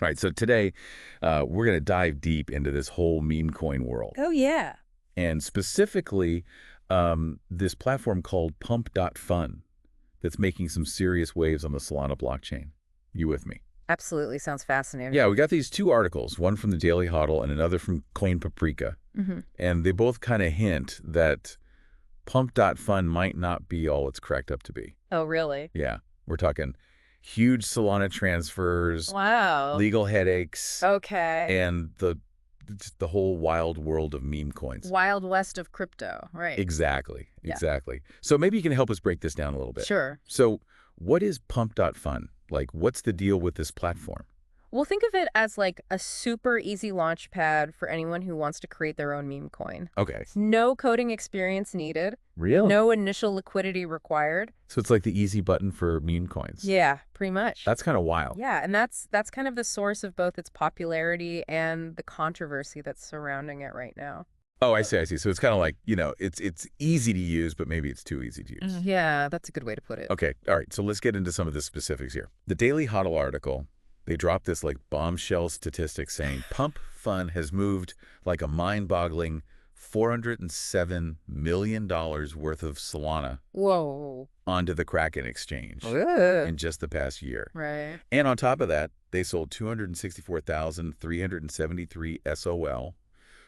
All right, so today we're going to dive deep into this whole meme coin world. Oh, yeah. And specifically, this platform called Pump.Fun that's making some serious waves on the Solana blockchain. You with me? Absolutely. Sounds fascinating. Yeah, we got these two articles, one from the Daily Hodl and another from Clean Paprika. Hmm. And they both kind of hint that Pump.Fun might not be all it's cracked up to be. Oh, really? Yeah, we're talking huge Solana transfers, Wow. legal headaches, Okay. and just the whole wild world of meme coins. Wild West of crypto. Right. Exactly, Yeah. exactly. So maybe you can help us break this down a little bit. Sure. So what is Pump.Fun? Like, what's the deal with this platform? Well, think of it as like a super easy launch pad for anyone who wants to create their own meme coin. Okay. No coding experience needed. Really? No initial liquidity required. So it's like the easy button for meme coins. Yeah, pretty much. That's kind of wild. Yeah, and that's kind of the source of both its popularity and the controversy that's surrounding it right now. Oh, I see, I see. So it's kind of like, it's easy to use, but maybe it's too easy to use. Yeah, that's a good way to put it. Okay, all right. So let's get into some of the specifics here. The Daily Hodl article, they dropped this like bombshell statistic saying Pump.Fun has moved like a mind-boggling $407 million worth of Solana Whoa. onto the Kraken exchange Ugh. in just the past year. Right. And on top of that, they sold 264,373 SOL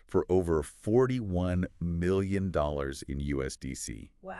for over $41 million in USDC. Wow.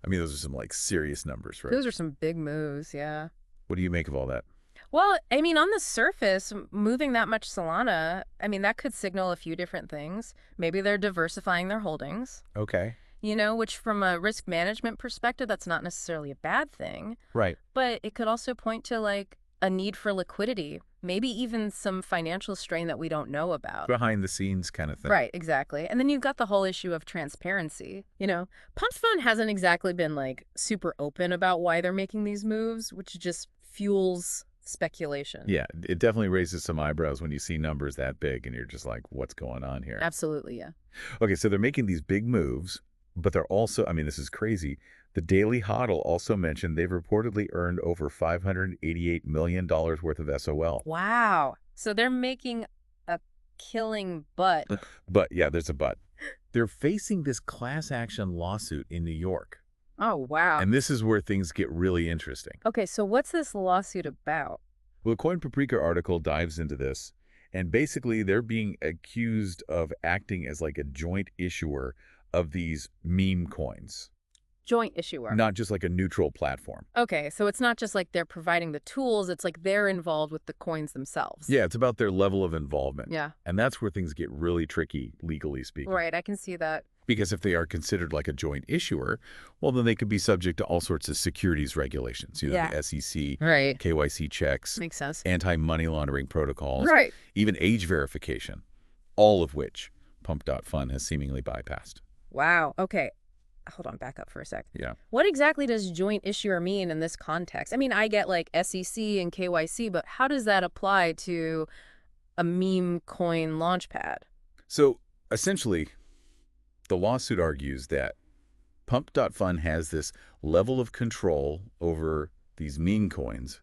I mean, those are some like serious numbers, right? Those are some big moves, yeah. What do you make of all that? Well, I mean, on the surface, moving that much Solana, I mean, that could signal a few different things. Maybe they're diversifying their holdings, Okay. which from a risk management perspective, that's not necessarily a bad thing. Right. But it could also point to like a need for liquidity, maybe even some financial strain that we don't know about. Behind the scenes kind of thing. Right, exactly. And then you've got the whole issue of transparency. Pump.Fun hasn't exactly been like super open about why they're making these moves, which just fuels speculation. Yeah, it definitely raises some eyebrows when you see numbers that big and you're just like, what's going on here? Absolutely, yeah. Okay, so they're making these big moves, but they're also, I mean, this is crazy. The Daily Hodl also mentioned they've reportedly earned over $588 million worth of SOL. Wow. So they're making a killing, but But yeah, there's a but. They're facing this class action lawsuit in New York. oh, wow. And this is where things get really interesting. Okay, so what's this lawsuit about? Well, the Coin Paprika article dives into this, and basically they're being accused of acting as like a joint issuer of these meme coins, Joint issuer. not just like a neutral platform. Okay, so it's not just like they're providing the tools, it's like they're involved with the coins themselves. Yeah, it's about their level of involvement. Yeah. And that's where things get really tricky, legally speaking. Right, I can see that. Because if they are considered like a joint issuer, well, then they could be subject to all sorts of securities regulations, Yeah. the SEC, Right. KYC checks, Makes sense. anti-money laundering protocols, Right. even age verification, all of which Pump.Fun has seemingly bypassed. Wow. Okay. Hold on, back up for a sec. Yeah. What exactly does joint issuer mean in this context? I mean, I get like SEC and KYC, but how does that apply to a meme coin launchpad? So essentially, the lawsuit argues that Pump.Fun has this level of control over these meme coins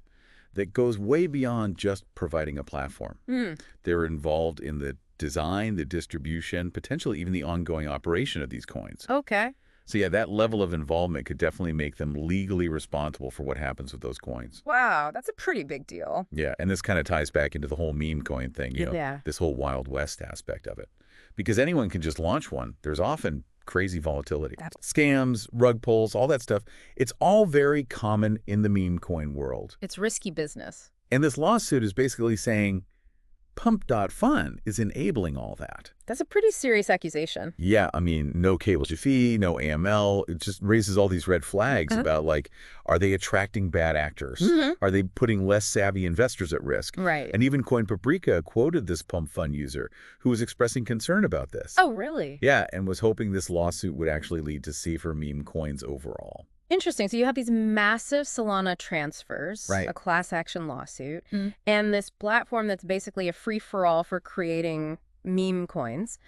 that goes way beyond just providing a platform. They're involved in the design, the distribution, potentially even the ongoing operation of these coins. Okay. So yeah, that level of involvement could definitely make them legally responsible for what happens with those coins. Wow, that's a pretty big deal. Yeah, and this kind of ties back into the whole meme coin thing, Yeah. this whole Wild West aspect of it. Because anyone can just launch one. There's often crazy volatility. Scams, rug pulls, all that stuff. It's all very common in the meme coin world. It's risky business. And this lawsuit is basically saying Pump.Fun is enabling all that. That's a pretty serious accusation. Yeah, I mean, no cable to fee, no AML. It just raises all these red flags about like, are they attracting bad actors? Are they putting less savvy investors at risk? Right. And even Coin Paprika quoted this Pump.Fun user who was expressing concern about this. Oh, really? Yeah, and was hoping this lawsuit would actually lead to safer meme coins overall. Interesting. So you have these massive Solana transfers, Right. a class action lawsuit, and this platform that's basically a free-for-all for creating meme coins.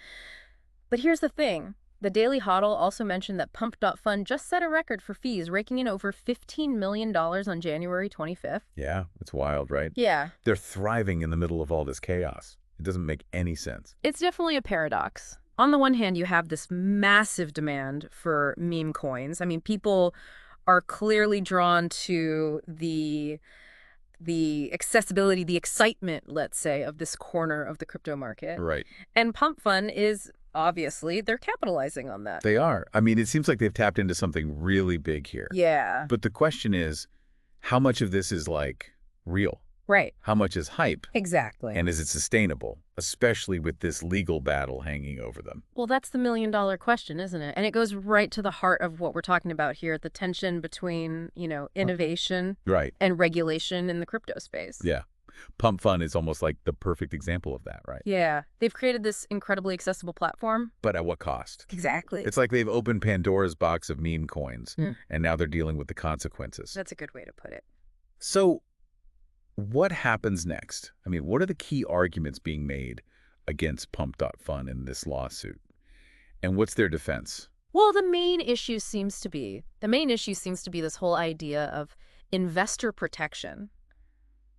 But here's the thing. The Daily Hodl also mentioned that Pump.Fun just set a record for fees, raking in over $15 million on January 25th. Yeah, it's wild, right? Yeah. They're thriving in the middle of all this chaos. It doesn't make any sense. It's definitely a paradox. On the one hand, you have this massive demand for meme coins. I mean, people are clearly drawn to the accessibility, the excitement, let's say, of this corner of the crypto market. Right. And Pump.Fun is obviously, they're capitalizing on that. They are. I mean, it seems like they've tapped into something really big here. Yeah. But the question is, how much of this is like real? Right. How much is hype? Exactly. And is it sustainable, especially with this legal battle hanging over them? Well, that's the million-dollar question, isn't it? And it goes right to the heart of what we're talking about here, the tension between, innovation Right. and regulation in the crypto space. Yeah. Pump.Fun is almost like the perfect example of that, right? Yeah. They've created this incredibly accessible platform. But at what cost? Exactly. It's like they've opened Pandora's box of meme coins, Mm. and now they're dealing with the consequences. That's a good way to put it. So what happens next? I mean, what are the key arguments being made against Pump.Fun in this lawsuit? And what's their defense? Well, the main issue seems to be this whole idea of investor protection.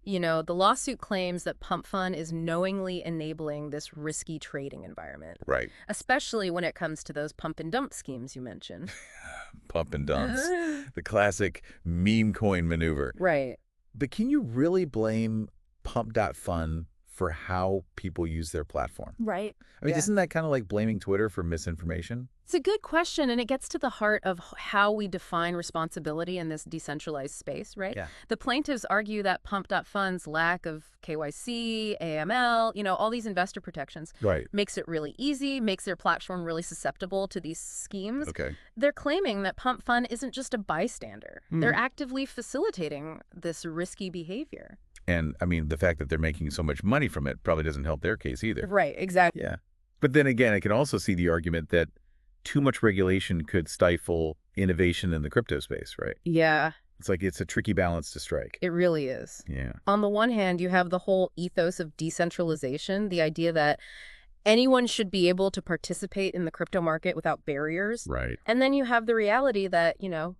The lawsuit claims that Pump.Fun is knowingly enabling this risky trading environment, Right. especially when it comes to those pump and dump schemes you mentioned. Pump and dumps. The classic meme coin maneuver. Right. But can you really blame Pump.Fun for how people use their platform? Right. I mean, Yeah. isn't that kind of like blaming Twitter for misinformation? It's a good question, and it gets to the heart of how we define responsibility in this decentralized space, right? Yeah. The plaintiffs argue that Pump.Fun's lack of KYC, AML, all these investor protections Right. makes it really easy, makes their platform really susceptible to these schemes. Okay. They're claiming that Pump.Fun isn't just a bystander. They're actively facilitating this risky behavior. And, I mean, the fact that they're making so much money from it probably doesn't help their case either. Right, exactly. Yeah. But then again, I can also see the argument that too much regulation could stifle innovation in the crypto space, right? Yeah, It's like it's a tricky balance to strike. it really is. Yeah. On the one hand, you have the whole ethos of decentralization, the idea that anyone should be able to participate in the crypto market without barriers. Right. And then you have the reality that,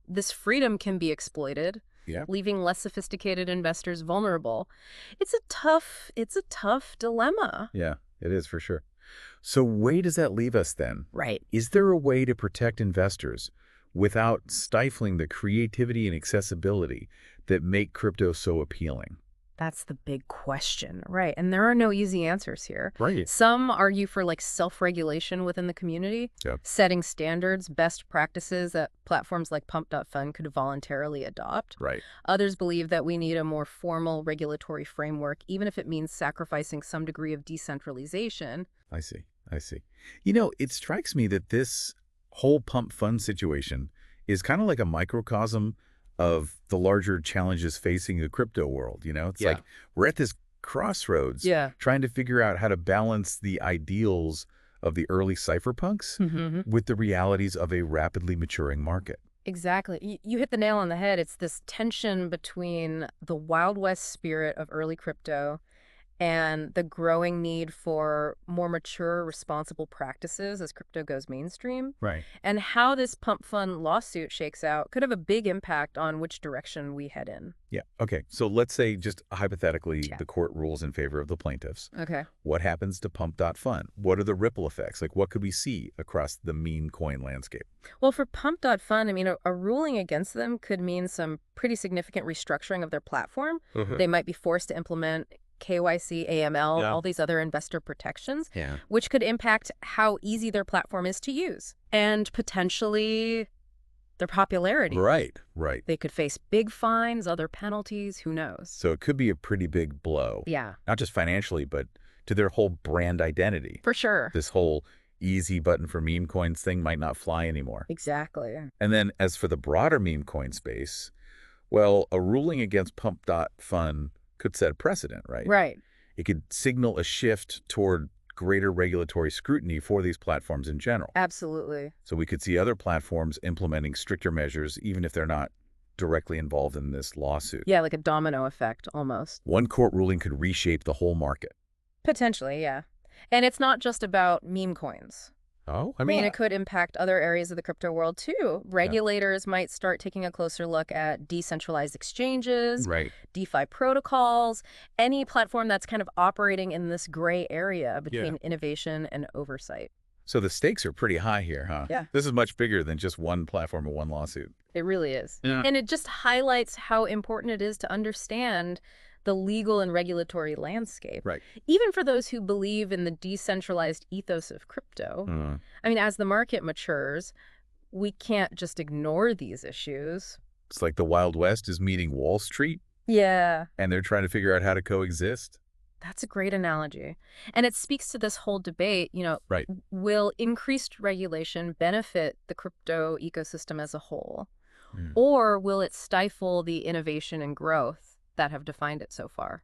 this freedom can be exploited, Yeah. leaving less sophisticated investors vulnerable. It's a tough dilemma. Yeah, it is for sure. So where does that leave us then? Right. Is there a way to protect investors without stifling the creativity and accessibility that make crypto so appealing? That's the big question, right? And there are no easy answers here. Right. Some argue for self-regulation within the community, Yep. setting standards, best practices that platforms like Pump.Fun could voluntarily adopt. Right. Others believe that we need a more formal regulatory framework, even if it means sacrificing some degree of decentralization. I see. It strikes me that this whole Pump.Fun situation is kind of like a microcosm of the larger challenges facing the crypto world. It's Yeah. like we're at this crossroads Yeah. trying to figure out how to balance the ideals of the early cypherpunks with the realities of a rapidly maturing market. Exactly. You hit the nail on the head. It's this tension between the Wild West spirit of early crypto and the growing need for more mature, responsible practices as crypto goes mainstream. Right. And how this Pump.Fun lawsuit shakes out could have a big impact on which direction we head in. Yeah. Okay. So let's say just hypothetically, Yeah. the court rules in favor of the plaintiffs. Okay. What happens to Pump.Fun? What are the ripple effects? Like, what could we see across the meme coin landscape? Well, for Pump.Fun, I mean, a ruling against them could mean some pretty significant restructuring of their platform. They might be forced to implement KYC, AML, Yeah. all these other investor protections, Yeah. which could impact how easy their platform is to use and potentially their popularity. Right. They could face big fines, other penalties, who knows? So it could be a pretty big blow, Yeah, not just financially, but to their whole brand identity. for sure. This whole easy button for meme coins thing might not fly anymore. Exactly. And then as for the broader meme coin space, well, a ruling against Pump.Fun could set a precedent, right? Right. It could signal a shift toward greater regulatory scrutiny for these platforms in general. Absolutely. So we could see other platforms implementing stricter measures, even if they're not directly involved in this lawsuit. Yeah, like a domino effect almost. One court ruling could reshape the whole market. Potentially, yeah. And it's not just about meme coins. Oh, I mean, it could impact other areas of the crypto world too. yeah. Regulators might start taking a closer look at decentralized exchanges, Right. DeFi protocols, any platform that's kind of operating in this gray area Yeah. between innovation and oversight. So the stakes are pretty high here, huh? Yeah. This is much bigger than just one platform or one lawsuit. It really is. Yeah. And it just highlights how important it is to understand the legal and regulatory landscape, Right. even for those who believe in the decentralized ethos of crypto. I mean, as the market matures, we can't just ignore these issues. It's like the Wild West is meeting Wall Street, Yeah, and they're trying to figure out how to coexist. that's a great analogy. And it speaks to this whole debate, Right. will increased regulation benefit the crypto ecosystem as a whole? Mm. Or will it stifle the innovation and growth that have defined it so far?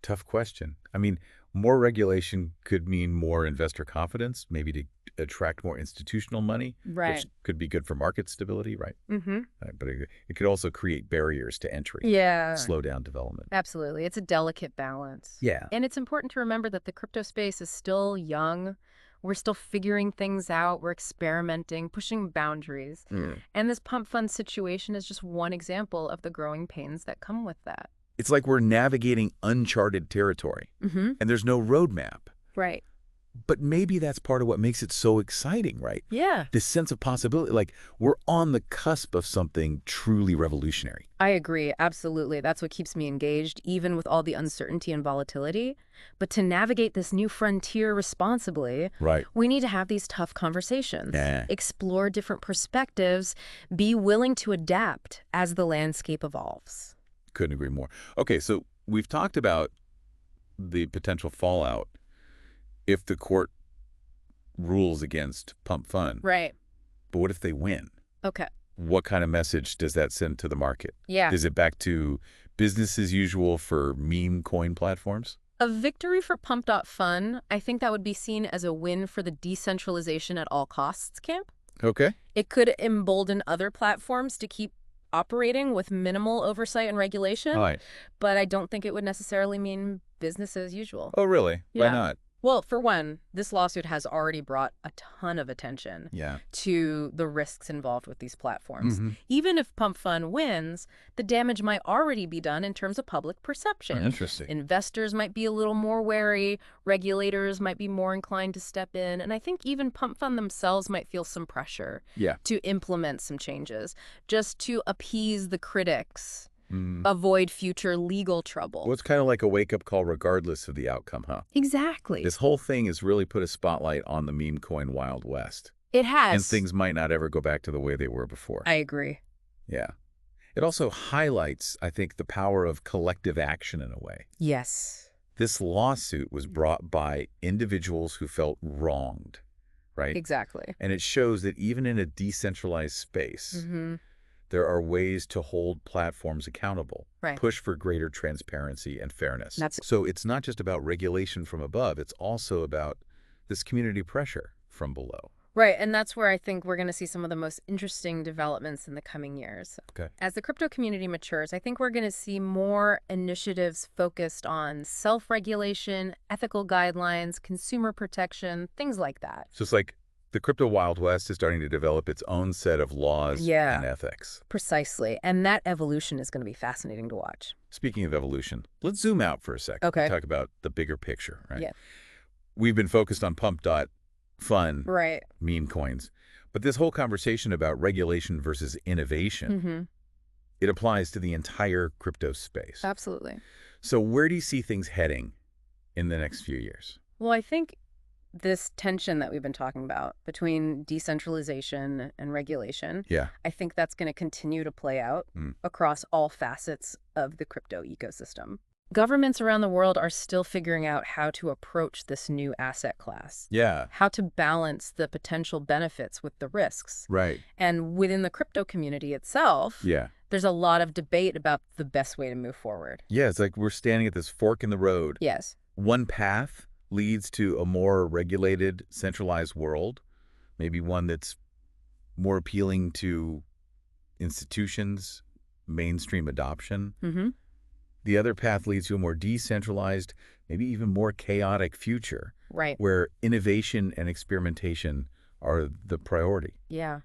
Tough question. I mean, more regulation could mean more investor confidence, maybe to attract more institutional money, Right. which could be good for market stability, right? Mm-hmm. But it could also create barriers to entry, Yeah, slow down development. absolutely. It's a delicate balance. Yeah. And it's important to remember that the crypto space is still young. We're still figuring things out. We're experimenting, pushing boundaries. And this Pump.Fun situation is just one example of the growing pains that come with that. It's like we're navigating uncharted territory, Mm-hmm. and there's no roadmap. Right. But maybe that's part of what makes it so exciting, right? Yeah. This sense of possibility, like we're on the cusp of something truly revolutionary. I agree. Absolutely. That's what keeps me engaged, even with all the uncertainty and volatility. But to navigate this new frontier responsibly, Right. we need to have these tough conversations, Yeah. explore different perspectives, be willing to adapt as the landscape evolves. Couldn't agree more. Okay, so we've talked about the potential fallout if the court rules against Pump.Fun. Right. But what if they win? Okay. What kind of message does that send to the market? Yeah. Is it back to business as usual for meme coin platforms? A victory for Pump.Fun, I think that would be seen as a win for the decentralization at all costs camp. Okay. It could embolden other platforms to keep operating with minimal oversight and regulation, All right. but I don't think it would necessarily mean business as usual. Oh, really? Why Yeah. not? Well, for one, this lawsuit has already brought a ton of attention Yeah. to the risks involved with these platforms. Mhm. Even if Pump.Fun wins, the damage might already be done in terms of public perception. Interesting. Investors might be a little more wary, regulators might be more inclined to step in, and I think even Pump.Fun themselves might feel some pressure Yeah. to implement some changes, just to appease the critics, Mm. avoid future legal trouble. Well, it's kind of like a wake-up call regardless of the outcome, huh? Exactly. This whole thing has really put a spotlight on the meme coin Wild West. It has. And things might not ever go back to the way they were before. I agree. Yeah. It also highlights, I think, the power of collective action in a way. Yes. This lawsuit was brought by individuals who felt wronged, right? Exactly. And it shows that even in a decentralized space, Mm-hmm. there are ways to hold platforms accountable, Right. push for greater transparency and fairness. That's- So it's not just about regulation from above, it's also about this community pressure from below. Right, and that's where I think we're going to see some of the most interesting developments in the coming years. Okay. As the crypto community matures, I think we're going to see more initiatives focused on self-regulation, ethical guidelines, consumer protection, things like that. So it's like the crypto Wild West is starting to develop its own set of laws Yeah. and ethics. Precisely, and that evolution is going to be fascinating to watch. Speaking of evolution, let's zoom out for a second. Okay. Talk about the bigger picture, right? Yeah. We've been focused on Pump.Fun, Right. meme coins, but this whole conversation about regulation versus innovation, Mm-hmm. it applies to the entire crypto space. Absolutely. So where do you see things heading in the next few years? Well, I think this tension that we've been talking about between decentralization and regulation, Yeah. I think that's going to continue to play out Mm. across all facets of the crypto ecosystem. Governments around the world are still figuring out how to approach this new asset class, Yeah. how to balance the potential benefits with the risks. Right. And within the crypto community itself, Yeah. there's a lot of debate about the best way to move forward. Yeah, it's like we're standing at this fork in the road. Yes. One path leads to a more regulated, centralized world, maybe one that's more appealing to institutions, mainstream adoption. Mm-hmm. The other path leads to a more decentralized, maybe even more chaotic future, Right. where innovation and experimentation are the priority. Yeah.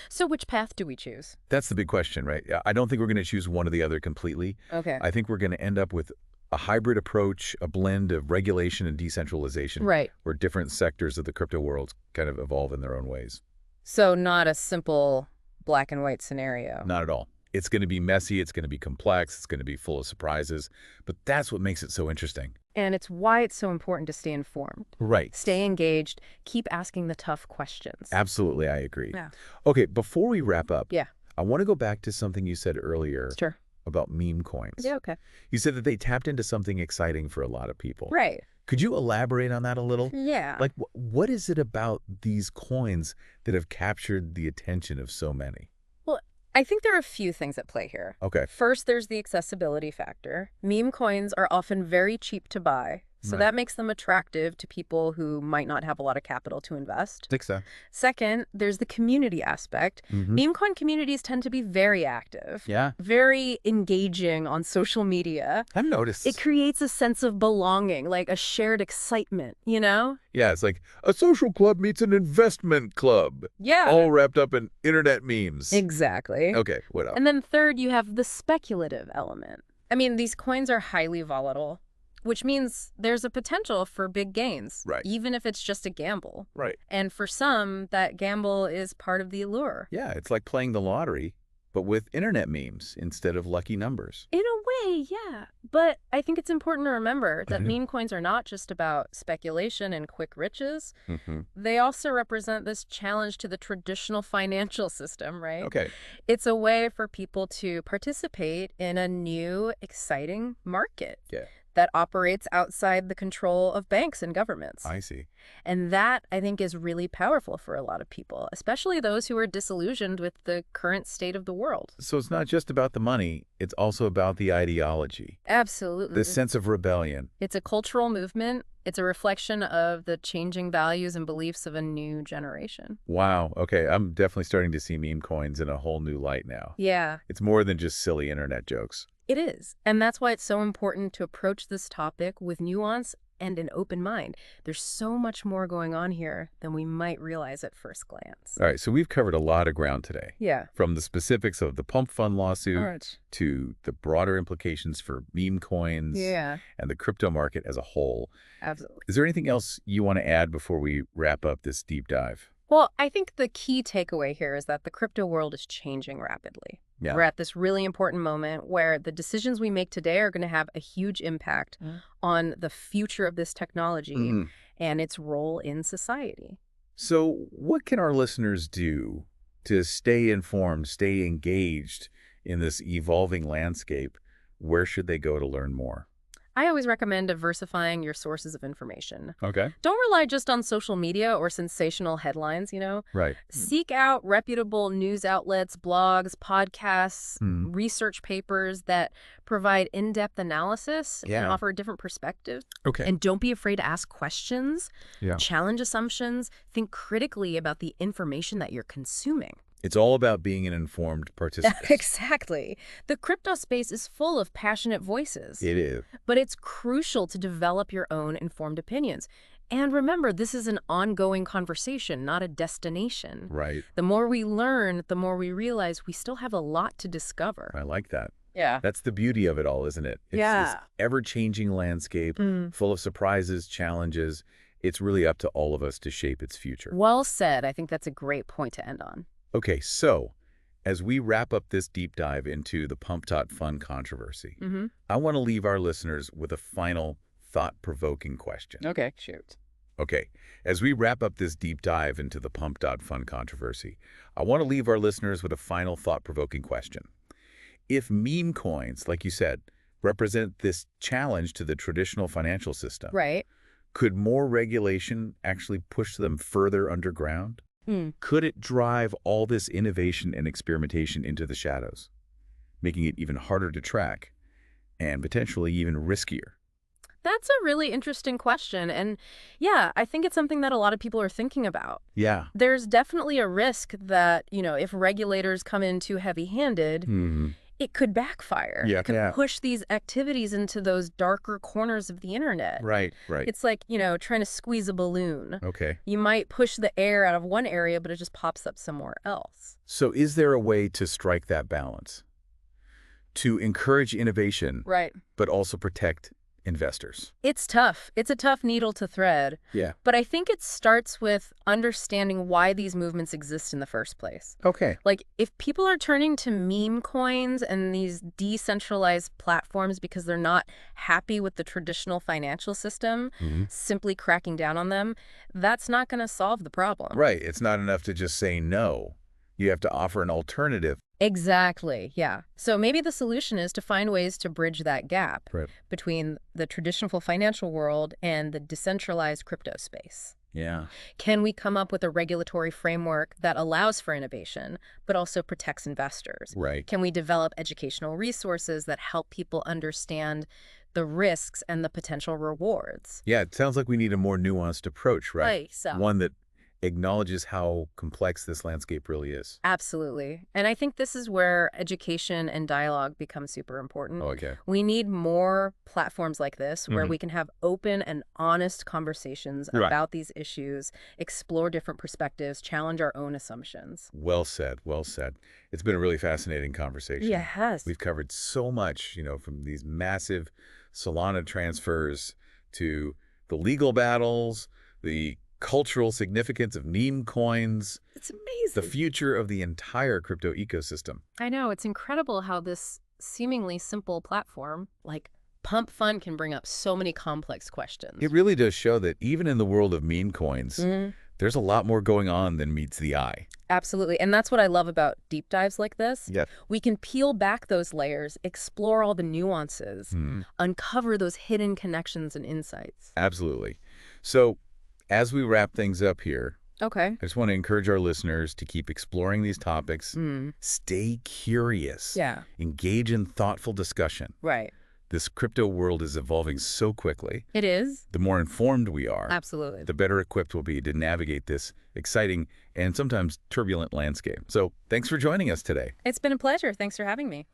So which path do we choose? That's the big question, right? I don't think we're going to choose one or the other completely. Okay. I think we're going to end up with a hybrid approach, a blend of regulation and decentralization, Right. where different sectors of the crypto world kind of evolve in their own ways. So not a simple black and white scenario. Not at all. It's going to be messy, it's going to be complex, it's going to be full of surprises, but that's what makes it so interesting. And it's why it's so important to stay informed. Right. Stay engaged, keep asking the tough questions. Absolutely, I agree. Yeah. Okay, before we wrap up, Yeah. I want to go back to something you said earlier Sure. about meme coins. Yeah, okay. You said that they tapped into something exciting for a lot of people. Right. Could you elaborate on that a little? Yeah. Like, what is it about these coins that have captured the attention of so many? Well, I think there are a few things at play here. Okay. First, there's the accessibility factor. Meme coins are often very cheap to buy, so Right. that makes them attractive to people who might not have a lot of capital to invest. I think so. Second, there's the community aspect. Meme coin communities tend to be very active, Yeah, very engaging on social media. I've noticed. It creates a sense of belonging, like a shared excitement, you know? Yeah, it's like a social club meets an investment club, Yeah. all wrapped up in internet memes. Exactly. Okay, what else? And then third, you have the speculative element. I mean, these coins are highly volatile, which means there's a potential for big gains, Right. even if it's just a gamble. Right. And for some, that gamble is part of the allure. Yeah, it's like playing the lottery, but with internet memes instead of lucky numbers. In a way, yeah. But I think it's important to remember that Mhm. meme coins are not just about speculation and quick riches. Mm-hmm. They also represent this challenge to the traditional financial system, right? Okay. It's a way for people to participate in a new, exciting market. Yeah. That operates outside the control of banks and governments. I see. And that, I think, is really powerful for a lot of people, especially those who are disillusioned with the current state of the world. So it's not just about the money, it's also about the ideology, Absolutely. the sense of rebellion. It's a cultural movement. It's a reflection of the changing values and beliefs of a new generation. Wow. Okay, I'm definitely starting to see meme coins in a whole new light now. Yeah, It's more than just silly internet jokes. it is. And that's why it's so important to approach this topic with nuance and an open mind. There's so much more going on here than we might realize at first glance. All right, so we've covered a lot of ground today. Yeah. From the specifics of the Pump.Fun lawsuit All right. to the broader implications for meme coins Yeah, and the crypto market as a whole. absolutely. Is there anything else you want to add before we wrap up this deep dive? Well, I think the key takeaway here is that the crypto world is changing rapidly. Yeah. We're at this really important moment where the decisions we make today are going to have a huge impact on the future of this technology Mhm. and its role in society. So what can our listeners do to stay informed, stay engaged in this evolving landscape? Where should they go to learn more? I always recommend diversifying your sources of information. Okay. Don't rely just on social media or sensational headlines, you know? Right. Seek out reputable news outlets, blogs, podcasts, Mhm. research papers that provide in-depth analysis and Yeah. offer a different perspective. Okay. And don't be afraid to ask questions, Yeah. challenge assumptions, think critically about the information that you're consuming. It's all about being an informed participant. Exactly. The crypto space is full of passionate voices, It is. but it's crucial to develop your own informed opinions. And remember, this is an ongoing conversation, not a destination. Right. The more we learn, the more we realize we still have a lot to discover. I like that. Yeah. That's the beauty of it all, isn't it? It's Yeah. this ever-changing landscape Mm. full of surprises, challenges. It's really up to all of us to shape its future. Well said. I think that's a great point to end on. Okay, so as we wrap up this deep dive into the Pump.Fun controversy, Mm-hmm. I want to leave our listeners with a final thought-provoking question. Okay, shoot. Okay, as we wrap up this deep dive into the Pump.Fun controversy, I want to leave our listeners with a final thought-provoking question. If meme coins, like you said, represent this challenge to the traditional financial system, Right. could more regulation actually push them further underground? Mm. Could it drive all this innovation and experimentation into the shadows, making it even harder to track and potentially even riskier? That's a really interesting question. And yeah, I think it's something that a lot of people are thinking about. Yeah. There's definitely a risk that, if regulators come in too heavy-handed, it could backfire. Yeah. It could Yeah. push these activities into those darker corners of the internet. Right, right. It's like, trying to squeeze a balloon. Okay. You might push the air out of one area, but it just pops up somewhere else. So is there a way to strike that balance? To encourage innovation, Right. but also protect investors? It's tough. It's a tough needle to thread. Yeah. But I think it starts with understanding why these movements exist in the first place. Okay. Like, if people are turning to meme coins and these decentralized platforms because they're not happy with the traditional financial system, simply cracking down on them, that's not going to solve the problem. Right. It's not enough to just say no. You have to offer an alternative. Exactly, yeah. So maybe the solution is to find ways to bridge that gap between the traditional financial world and the decentralized crypto space. Yeah. Can we come up with a regulatory framework that allows for innovation, but also protects investors? Right. Can we develop educational resources that help people understand the risks and the potential rewards? Yeah, it sounds like we need a more nuanced approach, right? Right, so. One that acknowledges how complex this landscape really is. Absolutely. And I think this is where education and dialogue become super important. Oh, okay. We need more platforms like this where we can have open and honest conversations about these issues, explore different perspectives, challenge our own assumptions. Well said. Well said. It's been a really fascinating conversation. Yes. We've covered so much, from these massive Solana transfers to the legal battles, the cultural significance of meme coins. It's amazing. The future of the entire crypto ecosystem. I know. It's incredible how this seemingly simple platform, like Pump.Fun, can bring up so many complex questions. It really does show that even in the world of meme coins, there's a lot more going on than meets the eye. Absolutely. And that's what I love about deep dives like this. Yeah. We can peel back those layers, explore all the nuances, uncover those hidden connections and insights. Absolutely. So, as we wrap things up here, Okay. I just want to encourage our listeners to keep exploring these topics. Stay curious. Yeah. Engage in thoughtful discussion. Right. This crypto world is evolving so quickly. It is. The more informed we are, Absolutely. the better equipped we'll be to navigate this exciting and sometimes turbulent landscape. So thanks for joining us today. It's been a pleasure. Thanks for having me.